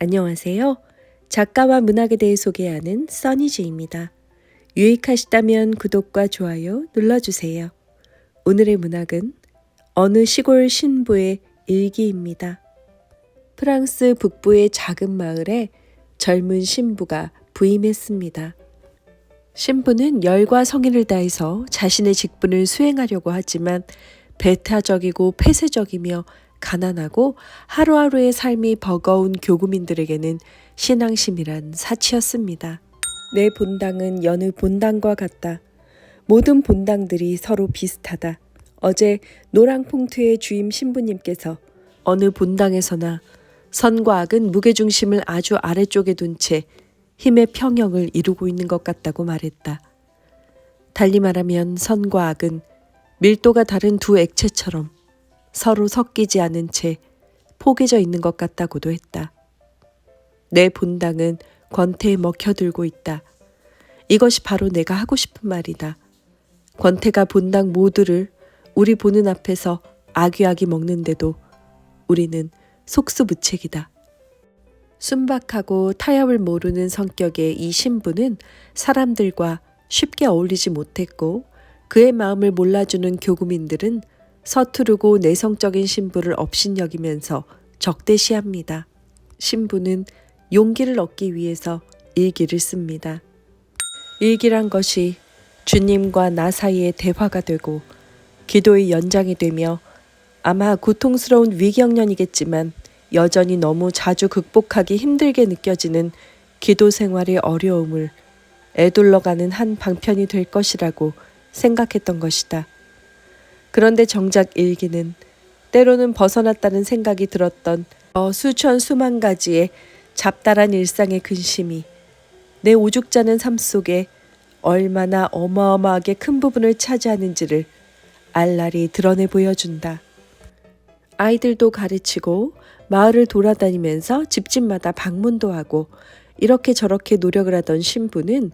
안녕하세요. 작가와 문학에 대해 소개하는 써니지입니다. 유익하시다면 구독과 좋아요 눌러주세요. 오늘의 문학은 어느 시골 신부의 일기입니다. 프랑스 북부의 작은 마을에 젊은 신부가 부임했습니다. 신부는 열과 성의를 다해서 자신의 직분을 수행하려고 하지만 배타적이고 폐쇄적이며 가난하고 하루하루의 삶이 버거운 교구민들에게는 신앙심이란 사치였습니다. 내 본당은 여느 본당과 같다. 모든 본당들이 서로 비슷하다. 어제 노랑퐁트의 주임 신부님께서 어느 본당에서나 선과 악은 무게중심을 아주 아래쪽에 둔 채 힘의 평형을 이루고 있는 것 같다고 말했다. 달리 말하면 선과 악은 밀도가 다른 두 액체처럼 서로 섞이지 않은 채 포개져 있는 것 같다고도 했다. 내 본당은 권태에 먹혀들고 있다. 이것이 바로 내가 하고 싶은 말이다. 권태가 본당 모두를 우리 보는 앞에서 아귀아귀 먹는데도 우리는 속수무책이다. 순박하고 타협을 모르는 성격의 이 신부는 사람들과 쉽게 어울리지 못했고 그의 마음을 몰라주는 교구민들은 서투르고 내성적인 신부를 업신여기면서 적대시합니다. 신부는 용기를 얻기 위해서 일기를 씁니다. 일기란 것이 주님과 나 사이의 대화가 되고 기도의 연장이 되며 아마 고통스러운 위경련이겠지만 여전히 너무 자주 극복하기 힘들게 느껴지는 기도 생활의 어려움을 애둘러가는 한 방편이 될 것이라고 생각했던 것이다. 그런데 정작 일기는 때로는 벗어났다는 생각이 들었던 수천 수만 가지의 잡다란 일상의 근심이 내 오죽자는 삶 속에 얼마나 어마어마하게 큰 부분을 차지하는지를 알랄이 드러내 보여준다. 아이들도 가르치고 마을을 돌아다니면서 집집마다 방문도 하고 이렇게 저렇게 노력을 하던 신부는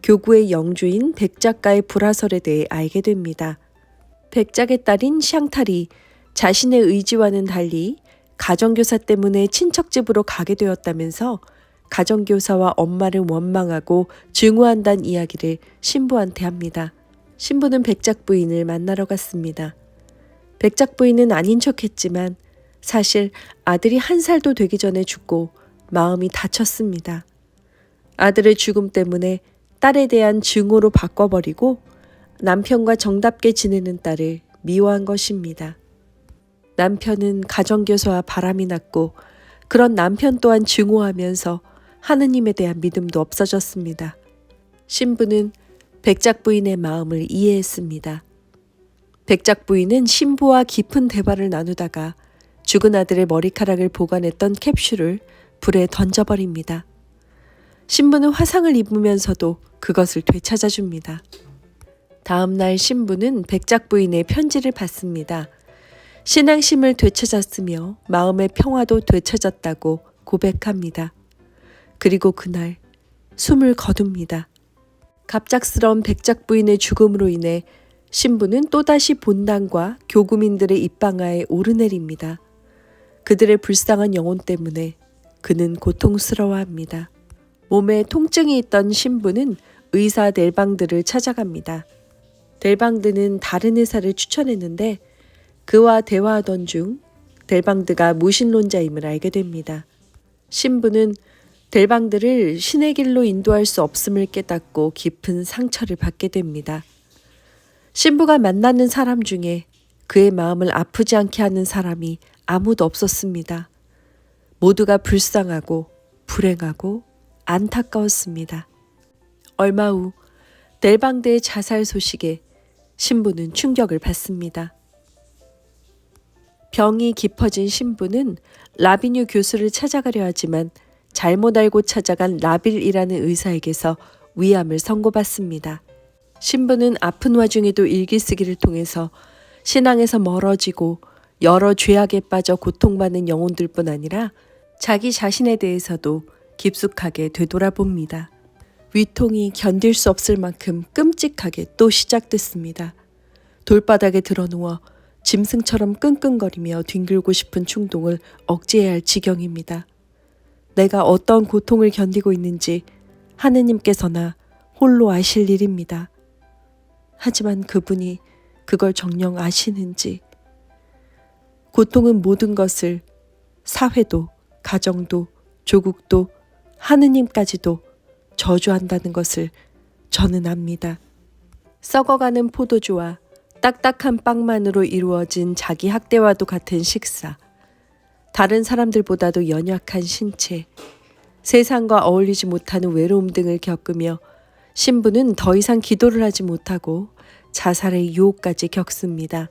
교구의 영주인 백 작가의 불화설에 대해 알게 됩니다. 백작의 딸인 샹탈이 자신의 의지와는 달리 가정교사 때문에 친척집으로 가게 되었다면서 가정교사와 엄마를 원망하고 증오한다는 이야기를 신부한테 합니다. 신부는 백작 부인을 만나러 갔습니다. 백작 부인은 아닌 척했지만 사실 아들이 1살도 되기 전에 죽고 마음이 다쳤습니다. 아들의 죽음 때문에 딸에 대한 증오로 바꿔버리고 남편과 정답게 지내는 딸을 미워한 것입니다. 남편은 가정교사와 바람이 났고 그런 남편 또한 증오하면서 하느님에 대한 믿음도 없어졌습니다. 신부는 백작 부인의 마음을 이해했습니다. 백작 부인은 신부와 깊은 대화를 나누다가 죽은 아들의 머리카락을 보관했던 캡슐을 불에 던져버립니다. 신부는 화상을 입으면서도 그것을 되찾아줍니다. 다음 날 신부는 백작 부인의 편지를 받습니다. 신앙심을 되찾았으며 마음의 평화도 되찾았다고 고백합니다. 그리고 그날 숨을 거둡니다. 갑작스러운 백작 부인의 죽음으로 인해 신부는 또다시 본당과 교구민들의 입방아에 오르내립니다. 그들의 불쌍한 영혼 때문에 그는 고통스러워합니다. 몸에 통증이 있던 신부는 의사 델방드를 찾아갑니다. 델방드는 다른 의사를 추천했는데 그와 대화하던 중 델방드가 무신론자임을 알게 됩니다. 신부는 델방드를 신의 길로 인도할 수 없음을 깨닫고 깊은 상처를 받게 됩니다. 신부가 만나는 사람 중에 그의 마음을 아프지 않게 하는 사람이 아무도 없었습니다. 모두가 불쌍하고 불행하고 안타까웠습니다. 얼마 후 델방드의 자살 소식에 신부는 충격을 받습니다. 병이 깊어진 신부는 라비뉴 교수를 찾아가려 하지만 잘못 알고 찾아간 라빌이라는 의사에게서 위암을 선고받습니다. 신부는 아픈 와중에도 일기 쓰기를 통해서 신앙에서 멀어지고 여러 죄악에 빠져 고통받는 영혼들뿐 아니라 자기 자신에 대해서도 깊숙하게 되돌아봅니다. 위통이 견딜 수 없을 만큼 끔찍하게 또 시작됐습니다. 돌바닥에 드러누워 짐승처럼 끙끙거리며 뒹굴고 싶은 충동을 억제해야 할 지경입니다. 내가 어떤 고통을 견디고 있는지 하느님께서나 홀로 아실 일입니다. 하지만 그분이 그걸 정녕 아시는지, 고통은 모든 것을, 사회도, 가정도, 조국도, 하느님까지도 저주한다는 것을 저는 압니다. 썩어가는 포도주와 딱딱한 빵만으로 이루어진 자기 학대와도 같은 식사, 다른 사람들보다도 연약한 신체, 세상과 어울리지 못하는 외로움 등을 겪으며 신부는 더 이상 기도를 하지 못하고 자살의 유혹까지 겪습니다.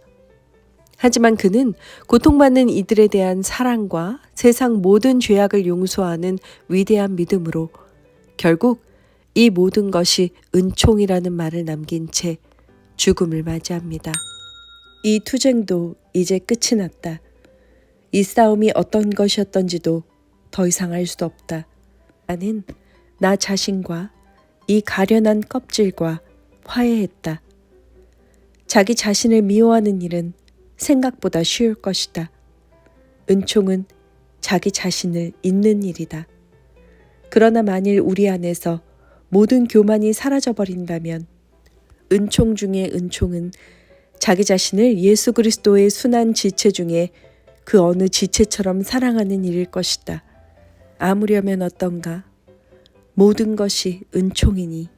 하지만 그는 고통받는 이들에 대한 사랑과 세상 모든 죄악을 용서하는 위대한 믿음으로 결국 이 모든 것이 은총이라는 말을 남긴 채 죽음을 맞이합니다. 이 투쟁도 이제 끝이 났다. 이 싸움이 어떤 것이었던지도 더 이상 알 수 없다. 나는 나 자신과 이 가련한 껍질과 화해했다. 자기 자신을 미워하는 일은 생각보다 쉬울 것이다. 은총은 자기 자신을 잊는 일이다. 그러나 만일 우리 안에서 모든 교만이 사라져버린다면 은총 중에 은총은 자기 자신을 예수 그리스도의 순한 지체 중에 그 어느 지체처럼 사랑하는 일일 것이다. 아무려면 어떤가? 모든 것이 은총이니